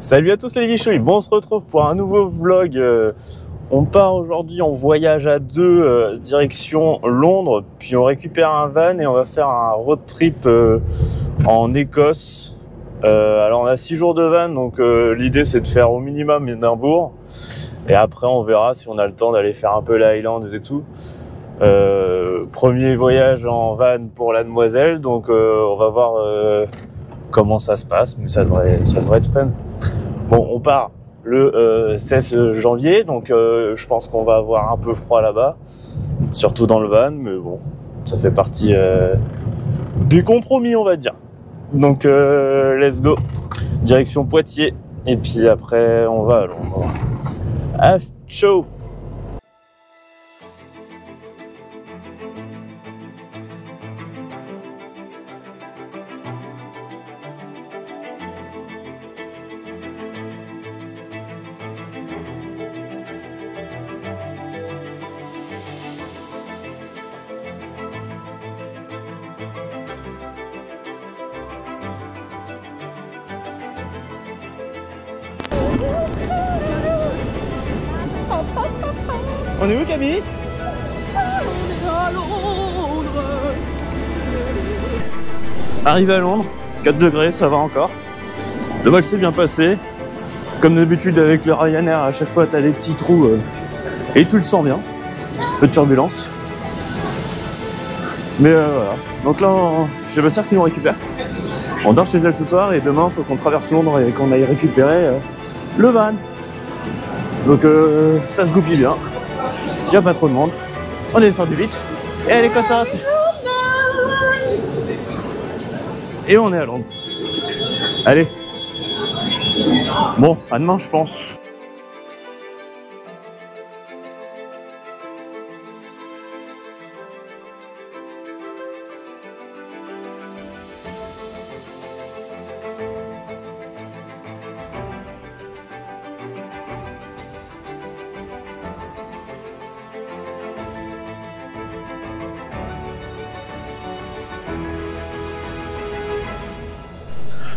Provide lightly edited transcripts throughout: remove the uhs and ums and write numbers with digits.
Salut à tous les guichouilles, bon on se retrouve pour un nouveau vlog. On part aujourd'hui en voyage à deux, direction Londres, puis on récupère un van et on va faire un road trip en Écosse. Alors on a 6 jours de van, donc l'idée c'est de faire au minimum Édimbourg. Et après on verra si on a le temps d'aller faire un peu les Highlands et tout. Premier voyage en van pour la demoiselle, donc on va voir comment ça se passe, mais ça devrait être fun. Bon, on part le 16 janvier, donc je pense qu'on va avoir un peu froid là-bas, surtout dans le van, mais bon, ça fait partie des compromis, on va dire. Donc let's go, direction Poitiers, et puis après on va à Londres. À chaud. On est où, Camille? Arrivé à Londres, 4 degrés, ça va encore. Le vol s'est bien passé. Comme d'habitude avec le Ryanair, à chaque fois t'as des petits trous et tu le sens bien. Peu de turbulence. Mais voilà. Donc là, j'ai ma sœur qui nous récupère. On dort chez elle ce soir et demain, il faut qu'on traverse Londres et qu'on aille récupérer le van. Donc ça se goupille bien. Il n'y a pas trop de monde. On est sur du vite. Et elle est contente. Et on est à Londres. Allez. Bon, à demain, je pense.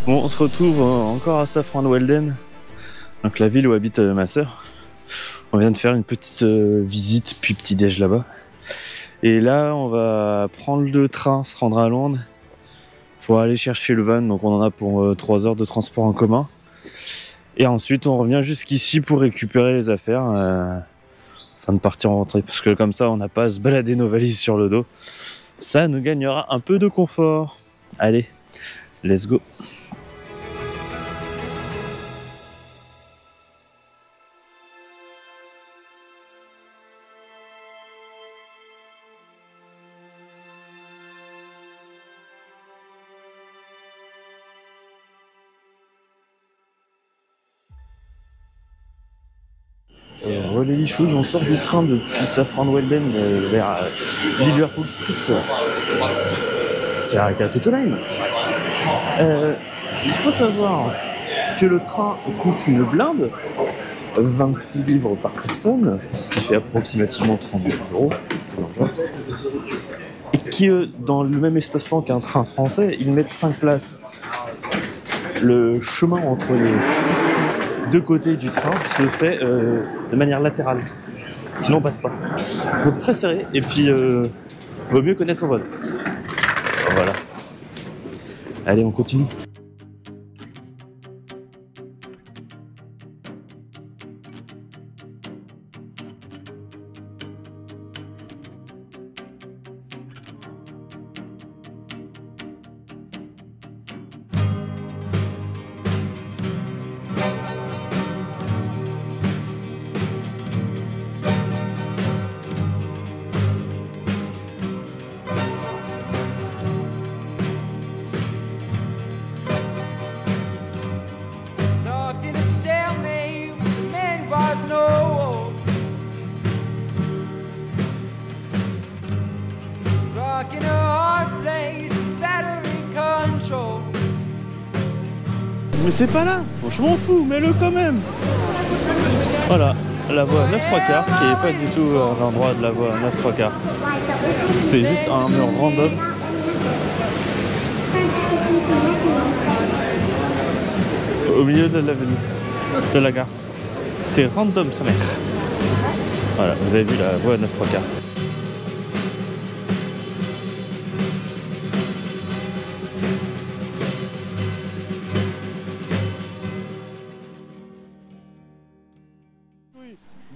Bon, on se retrouve encore à Saffron Walden, donc la ville où habite ma sœur. On vient de faire une petite visite, puis petit déj là-bas. Et là, on va prendre le train, se rendre à Londres pour aller chercher le van. Donc on en a pour 3 heures de transport en commun. Et ensuite, on revient jusqu'ici pour récupérer les affaires, afin de partir en rentrée. Parce que comme ça, on n'a pas à se balader nos valises sur le dos. Ça nous gagnera un peu de confort. Allez, let's go. Les lichouilles, on sort du train depuis Saffron Walden vers Liverpool Street. C'est arrêté à Tottenham. Il faut savoir que le train coûte une blinde, 26 livres par personne, ce qui fait approximativement 32 €. Et qui, dans le même espacement qu'un train français, ils mettent 5 places. Le chemin entre les deux côtés du train se fait de manière latérale, sinon on passe pas. Donc très serré, et puis vaut mieux connaître son voisin. Voilà. Allez, on continue. Mais c'est pas là, bon, je m'en fous, mets-le quand même. Voilà, la voie 9/3 qui est pas du tout à l'endroit de la voie 9/3. C'est juste un mur random. Au milieu de l'avenue. de la gare. C'est random sa mère. Voilà, vous avez vu la voie à 9/3.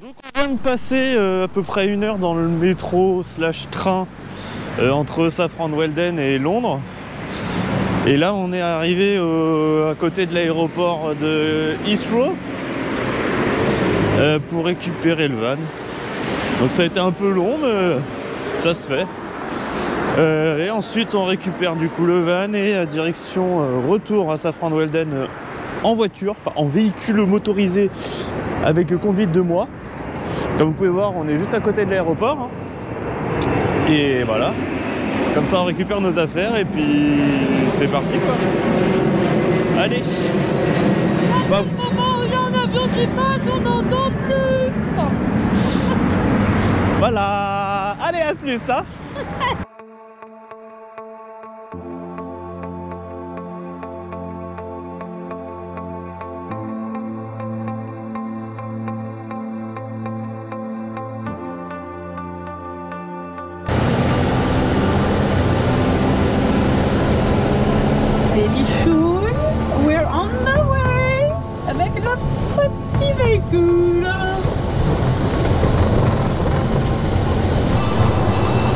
Donc on vient de passer à peu près 1 heure dans le métro / train entre Safran Weldon et Londres. Et là on est arrivé à côté de l'aéroport de Heathrow pour récupérer le van. Donc ça a été un peu long mais ça se fait. Et ensuite on récupère du coup le van et direction retour à Safran Weldon en voiture, enfin en véhicule motorisé avec conduite de moi. Comme vous pouvez voir, on est juste à côté de l'aéroport. Hein. Et voilà. Comme ça, on récupère nos affaires et puis c'est parti quoi. Allez. Là, c'est le moment où il y a un avion qui passe, on n'entend plus. Voilà. Allez, à plus, ça. We're on the way avec le petit véhicule.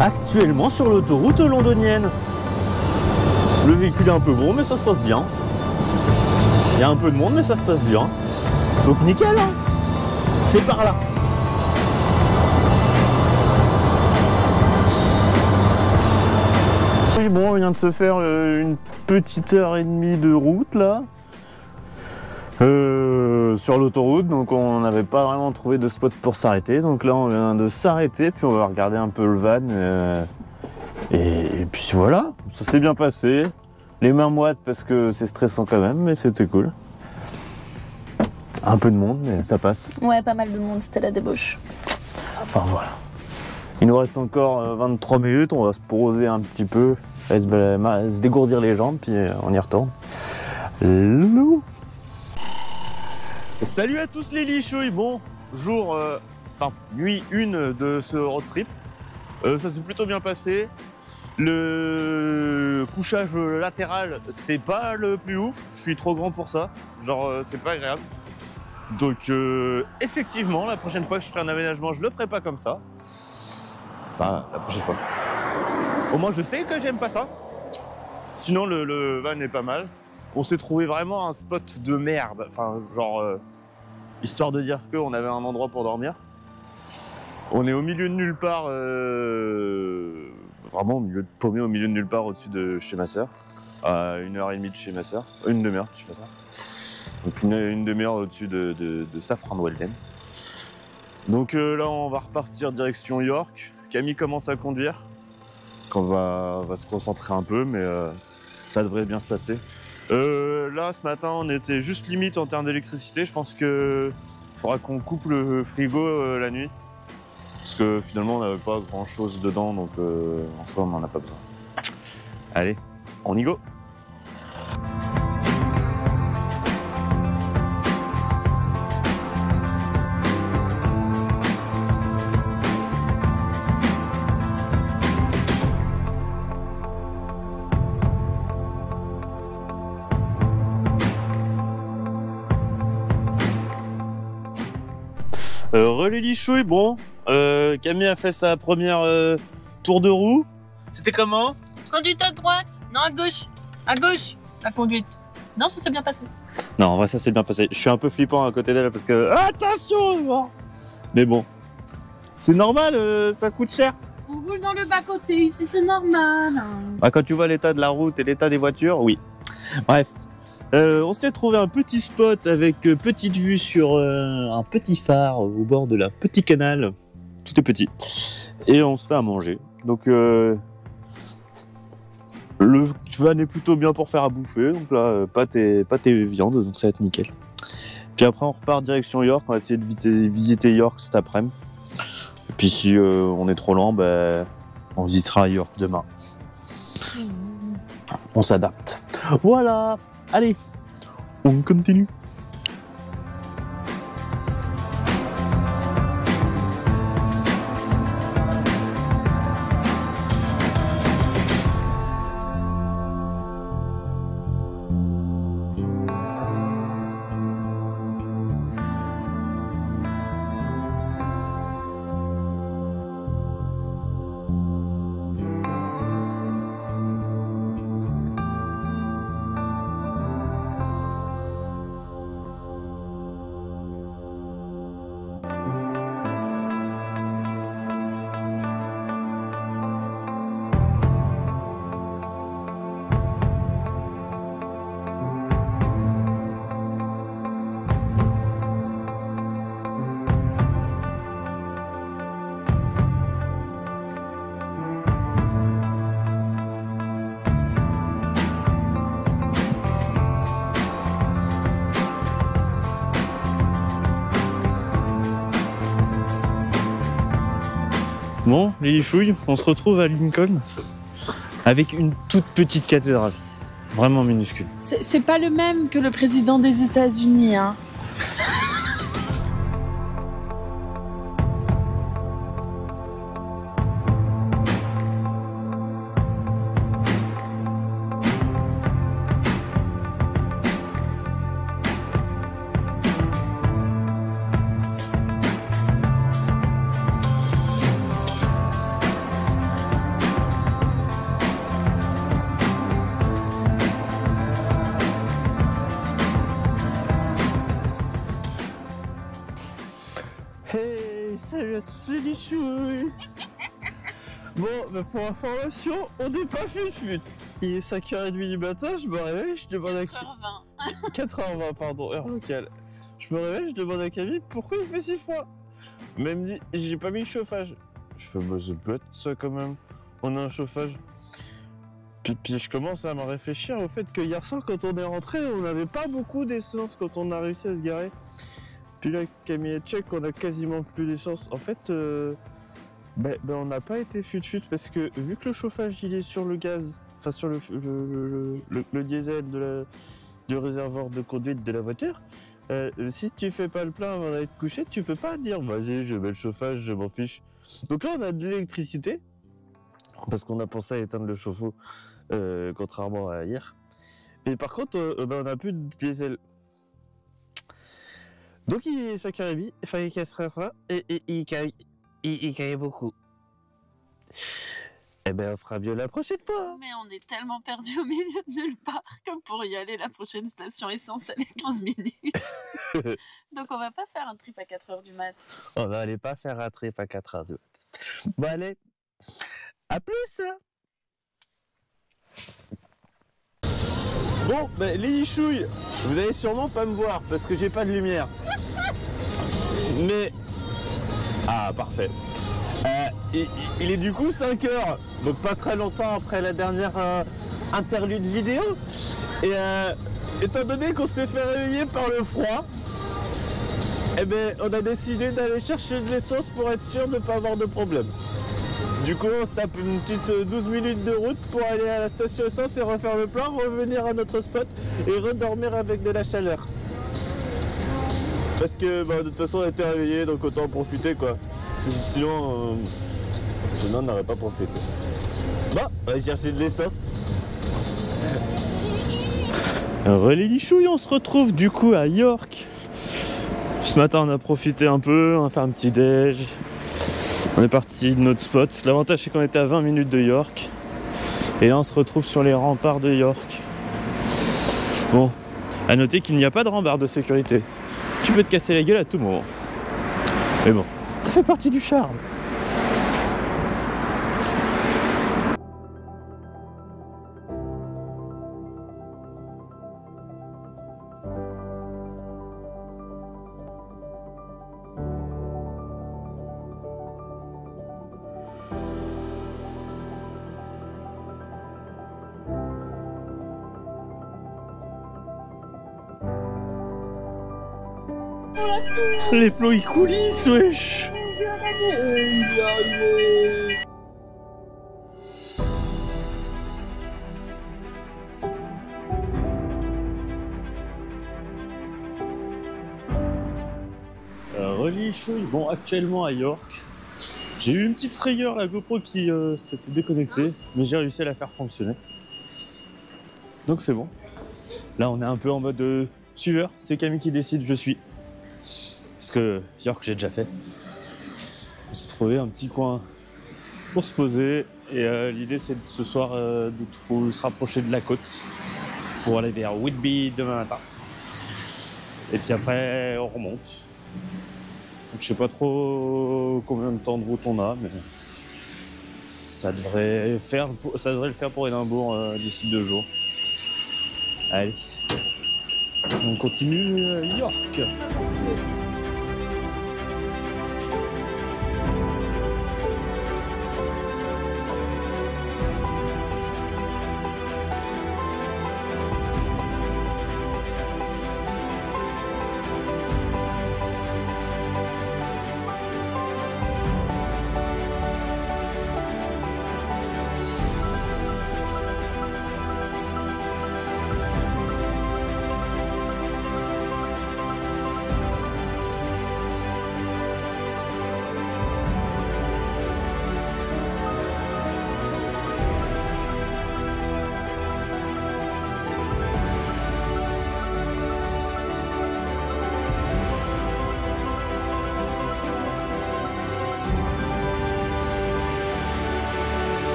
Actuellement sur l'autoroute londonienne. Le véhicule est un peu gros mais ça se passe bien. Il y a un peu de monde mais ça se passe bien. Donc nickel hein. C'est par là. Oui bon, on vient de se faire une petite heure et demie de route là. Sur l'autoroute, donc on n'avait pas vraiment trouvé de spot pour s'arrêter. Donc là on vient de s'arrêter, puis on va regarder un peu le van. Et puis voilà, ça s'est bien passé. Les mains moites parce que c'est stressant quand même, mais c'était cool. Un peu de monde, mais ça passe. Ouais, pas mal de monde, c'était la débauche. Enfin voilà. Il nous reste encore 23 minutes, on va se poser un petit peu, se dégourdir les jambes, puis on y retourne. Hello. Salut à tous les lichouilles. Bon, jour, nuit 1 de ce road trip. Ça s'est plutôt bien passé. Le couchage latéral, c'est pas le plus ouf. Je suis trop grand pour ça. Genre, c'est pas agréable. Donc, effectivement, la prochaine fois que je ferai un aménagement, je le ferai pas comme ça. Enfin, la prochaine fois. Au moins, je sais que j'aime pas ça. Sinon, le van est pas mal. On s'est trouvé vraiment un spot de merde. Enfin, genre, histoire de dire qu'on avait un endroit pour dormir. On est au milieu de nulle part, vraiment paumé au milieu de nulle part au-dessus de chez ma sœur. À 1h30 de chez ma sœur. Une demi-heure de chez ma sœur. Donc une demi-heure au-dessus de Safran Weldon. Donc là, on va repartir direction York. Camille commence à conduire. On va se concentrer un peu, mais ça devrait bien se passer. Là, ce matin, on était juste limite en termes d'électricité. Je pense qu'il faudra qu'on coupe le frigo la nuit. Parce que finalement, on n'avait pas grand-chose dedans, donc en soi, on n'en a pas besoin. Allez, on y go! Relais lichouille, bon, Camille a fait sa première tour de roue. C'était comment? Conduite à droite, non à gauche, la conduite. Non, ça s'est bien passé. Non, en vrai, ça s'est bien passé. Je suis un peu flippant à côté d'elle parce que... Attention! Mais bon, c'est normal, ça coûte cher. On roule dans le bas-côté, ici c'est normal. Bah, quand tu vois l'état de la route et l'état des voitures, oui. Bref. On s'est trouvé un petit spot avec petite vue sur un petit phare au bord de la petit canal. Tout est petit. Et on se fait à manger. Donc le van est plutôt bien pour faire à bouffer. Donc là, pâtes et viande, donc ça va être nickel. Puis après, on repart direction York. On va essayer de visiter York cet après-midi. Et puis si on est trop lent, ben, on visitera York demain. On s'adapte. Voilà. Allez, on continue. Bon, les chouilles, on se retrouve à Lincoln avec une toute petite cathédrale. Vraiment minuscule. C'est pas le même que le président des États-Unis, hein. Hey, salut à tous les lichouilles. Bon, bah pour information, on n'est pas fut. Il est 5h30 du matin, je me réveille, je demande à 4h20. 4h20, pardon, heure locale. Je me réveille, je demande à Camille pourquoi il fait si froid. Mais elle me dit, j'ai pas mis le chauffage. Je fais, bah c'est bête ça quand même, on a un chauffage. Puis je commence à me réfléchir au fait que hier soir, quand on est rentré, on n'avait pas beaucoup d'essence quand on a réussi à se garer. Puis là, Camille et Tchèque, on a quasiment plus d'essence. En fait, on n'a pas été fut parce que vu que le chauffage il est sur le gaz, enfin sur le diesel du réservoir de conduite de la voiture, si tu fais pas le plein avant d'aller te coucher, tu peux pas dire vas-y je mets le chauffage, je m'en fiche. Donc là on a de l'électricité parce qu'on a pensé à éteindre le chauffe-eau contrairement à hier. Et par contre on n'a plus de diesel. Donc il est 5h30, il fallait 4h20 et il caille beaucoup. Eh ben on fera mieux la prochaine fois. Mais on est tellement perdu au milieu de nulle part que pour y aller, la prochaine station essence, elle est 15 minutes. Donc on va pas faire un trip à 4h du mat. On va aller pas faire un trip à 4h du mat. Bon allez, à plus hein. Bon, les lichouilles, vous allez sûrement pas me voir parce que j'ai pas de lumière. Mais... Ah, parfait. Il est du coup 5h, donc pas très longtemps après la dernière interlude vidéo. Et étant donné qu'on s'est fait réveiller par le froid, eh ben, on a décidé d'aller chercher de l'essence pour être sûr de ne pas avoir de problème. Du coup, on se tape une petite 12 minutes de route pour aller à la station essence et refaire le plein, revenir à notre spot et redormir avec de la chaleur. Parce que de toute façon, on était réveillés, donc autant en profiter quoi. Sinon, on n'aurait pas profité. Bon, on va chercher de l'essence. Alors les lichouilles, on se retrouve du coup à York. Ce matin, on a profité un peu, on a fait un petit déj. On est parti de notre spot. L'avantage c'est qu'on était à 20 minutes de York. Et là on se retrouve sur les remparts de York. Bon, à noter qu'il n'y a pas de rempart de sécurité. Tu peux te casser la gueule à tout moment. Mais bon, ça fait partie du charme. Les plots ils coulissent, wesh. Relichouille, bon actuellement à York. J'ai eu une petite frayeur, la GoPro qui s'était déconnectée, mais j'ai réussi à la faire fonctionner. Donc c'est bon. Là on est un peu en mode suiveur, c'est Camille qui décide, je suis. Parce que York j'ai déjà fait. On s'est trouvé un petit coin pour se poser et l'idée c'est de ce soir de se rapprocher de la côte pour aller vers Whitby demain matin. Et puis après on remonte. Donc, je sais pas trop combien de temps de route on a, mais ça devrait le faire pour Édimbourg d'ici 2 jours. Allez, on continue York.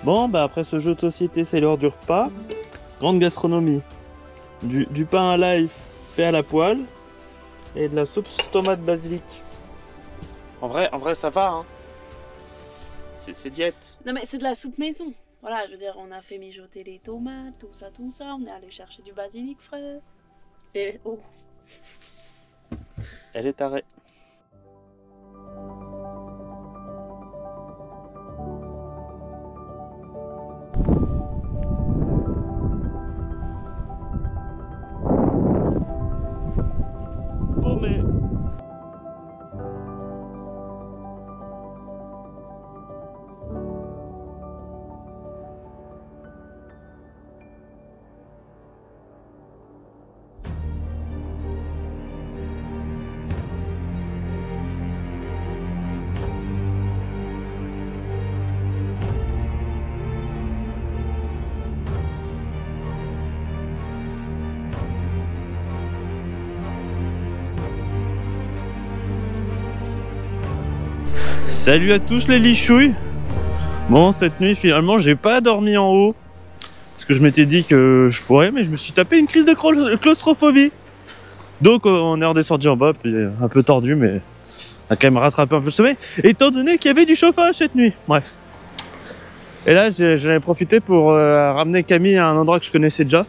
Bon, bah après ce jeu de société, c'est l'heure du repas. Grande gastronomie. Du pain à l'ail fait à la poêle et de la soupe tomate basilic. En vrai, ça va, hein. C'est diète. Non mais c'est de la soupe maison. Voilà, je veux dire, on a fait mijoter les tomates, tout ça. On est allé chercher du basilic frais. Et oh. Elle est tarée. Paumé. Salut à tous les lichouilles. Bon, cette nuit finalement j'ai pas dormi en haut parce que je m'étais dit que je pourrais, mais je me suis tapé une crise de claustrophobie. Donc on est redescendu en bas, puis un peu tordu, mais on a quand même rattrapé un peu le sommeil, étant donné qu'il y avait du chauffage cette nuit. Bref. Et là j'en ai profité pour ramener Camille à un endroit que je connaissais déjà.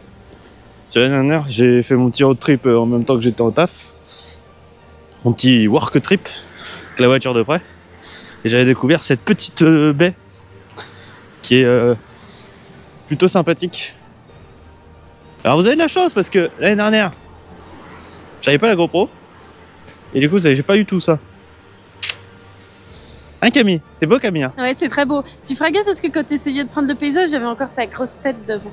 C'est l'année dernière, j'ai fait mon petit road trip en même temps que j'étais en taf. Mon petit work trip avec la voiture de près. Et j'avais découvert cette petite baie qui est plutôt sympathique. Alors vous avez de la chance parce que l'année dernière, j'avais pas la GoPro. Et du coup, j'ai pas eu tout ça. Hein Camille? C'est beau Camille hein? Ouais, c'est très beau. Tu feras gaffe parce que quand tu essayais de prendre le paysage, j'avais encore ta grosse tête devant.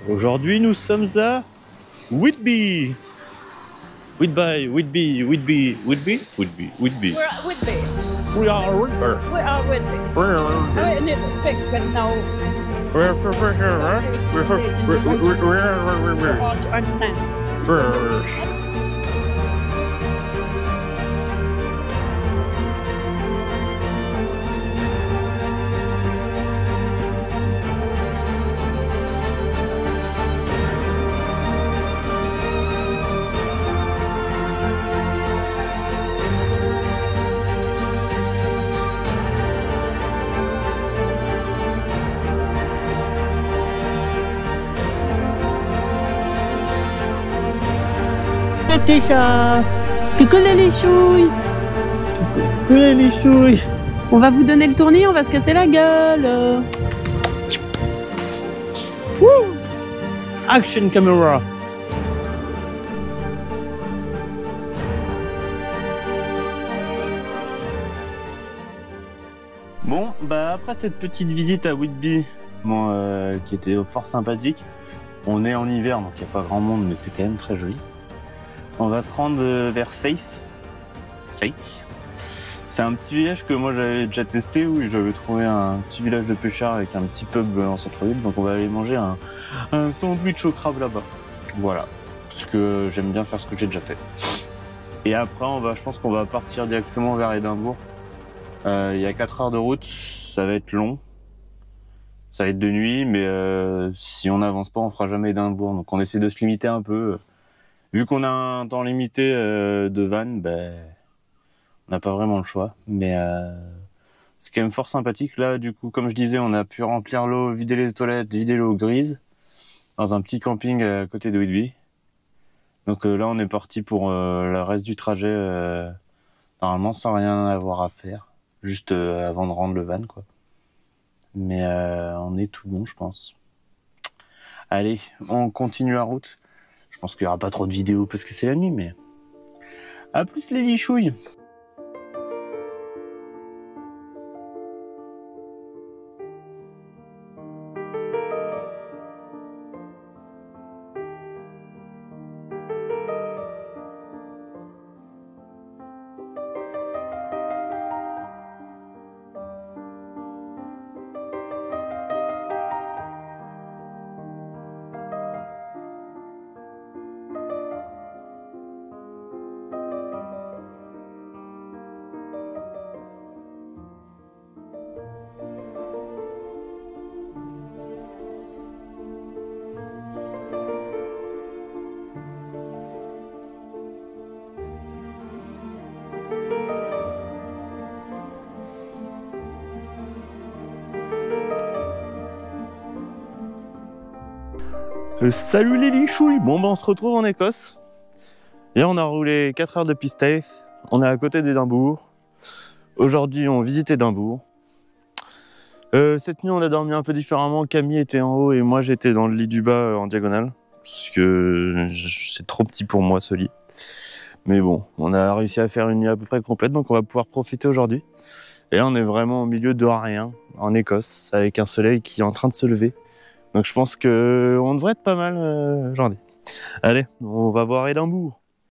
Aujourd'hui, nous sommes à Whitby. Whitby. We're at Whitby. We are Whitby. We are at Whitby. A little big, but no. Hard to understand. Petit chat. Coucou les lichouilles. Coucou les lichouilles. On va vous donner le tournis, on va se casser la gueule. Woo. Action camera. Bon, bah après cette petite visite à Whitby, bon, qui était fort sympathique, on est en hiver donc il n'y a pas grand monde mais c'est quand même très joli. On va se rendre vers Safe. C'est un petit village que moi j'avais déjà testé où j'avais trouvé un petit village de pêcheurs avec un petit pub en centre-ville. Donc on va aller manger un sandwich au crabe là-bas. Voilà, parce que j'aime bien faire ce que j'ai déjà fait. Et après je pense qu'on va partir directement vers Édimbourg. Il y a 4 heures de route, ça va être long. Ça va être de nuit, mais si on n'avance pas, on fera jamais Édimbourg. Donc on essaie de se limiter un peu. Vu qu'on a un temps limité de van, ben, on n'a pas vraiment le choix. Mais c'est quand même fort sympathique. Là, du coup, comme je disais, on a pu remplir l'eau, vider les toilettes, vider l'eau grise dans un petit camping à côté de Whitby. Donc là, on est parti pour le reste du trajet, normalement sans rien avoir à faire, juste avant de rendre le van, quoi. Mais on est tout bon, je pense. Allez, on continue la route. Je pense qu'il n'y aura pas trop de vidéos parce que c'est la nuit, mais... À plus les lichouilles! Salut les lichouilles! Bon ben on se retrouve en Écosse. Et on a roulé 4 heures de piste. On est à côté d'Édimbourg. Aujourd'hui on visitait Édimbourg. Cette nuit on a dormi un peu différemment. Camille était en haut et moi j'étais dans le lit du bas en diagonale. Parce que c'est trop petit pour moi ce lit. Mais bon, on a réussi à faire une nuit à peu près complète, donc on va pouvoir profiter aujourd'hui. Et là on est vraiment au milieu de rien, en Écosse, avec un soleil qui est en train de se lever. Donc je pense qu'on devrait être pas mal aujourd'hui. Allez, on va voir Édimbourg.